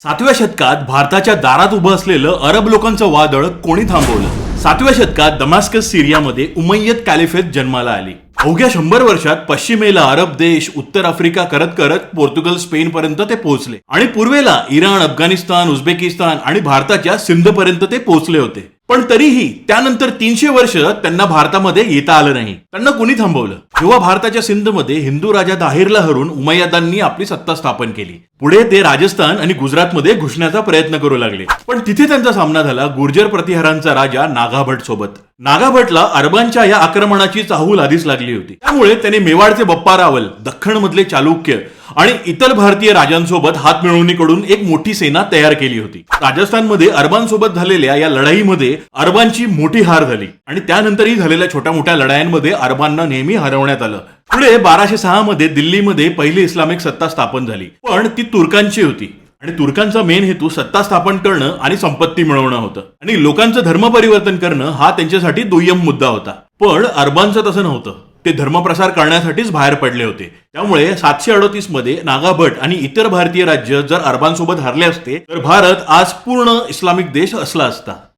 7व्या शतकात भारताच्या दारात उभं असलेलं अरब लोकांचं वादळ कोणी थांबवलं? 7व्या शतकात दमास्कस सिरियामध्ये उमय्यद कॅलिफेट जन्माला आली. अवघ्या 100 वर्षात पश्चिमेला अरब देश, उत्तर आफ्रिका करत करत पोर्तुगल, स्पेन पर्यंत ते पोहोचले आणि पूर्वेला इराण, अफगाणिस्तान, उझबेकिस्तान आणि भारताच्या सिंध पर्यंत ते पोहोचले होते. पण तरीही त्यानंतर 300 वर्ष त्यांना भारतामध्ये येता आलं नाही. त्यांना कुणी थांबवलं? जेव्हा भारताच्या सिंधमध्ये हिंदू राजा दाहिरला हरून उमय्यादांनी आपली सत्ता स्थापन केली. पुढे ते राजस्थान आणि गुजरातमध्ये घुसण्याचा प्रयत्न करू लागले. पण तिथे त्यांचा सामना झाला गुर्जर प्रतिहारांचा राजा नागाभट सोबत. नागाभटला अरबांच्या या आक्रमणाची चाहूल आधीच लागली होती. त्यामुळे त्याने मेवाडचे बप्पा रावल, दख्खन मधले चालुक्य आणि इतर भारतीय राजांसोबत हातमिळवणीकडून एक मोठी सेना तयार केली होती. राजस्थानमध्ये अरबांसोबत झालेल्या या लढाईमध्ये अरबांची मोठी हार झाली आणि त्यानंतरही झालेल्या छोट्या मोठ्या लढायांमध्ये अरबांना नेहमी हरवण्यात आलं. पुढे 1206 मध्ये दिल्लीमध्ये पहिली इस्लामिक सत्ता स्थापन झाली, पण ती तुर्कांची होती आणि तुर्कांचा मेन हेतू सत्ता स्थापन करणं आणि संपत्ती मिळवणं होतं आणि लोकांचं धर्म परिवर्तन करणं हा त्यांच्यासाठी दुय्यम मुद्दा होता. पण अरबांचं तसं नव्हतं. ते धर्मप्रसार करण्यासाठीच बाहेर पडले होते. त्यामुळे 738 मध्ये नागाभट आणि इतर भारतीय राज्य जर अरबांसोबत हरले असते तर भारत आज पूर्ण इस्लामिक देश असला असता.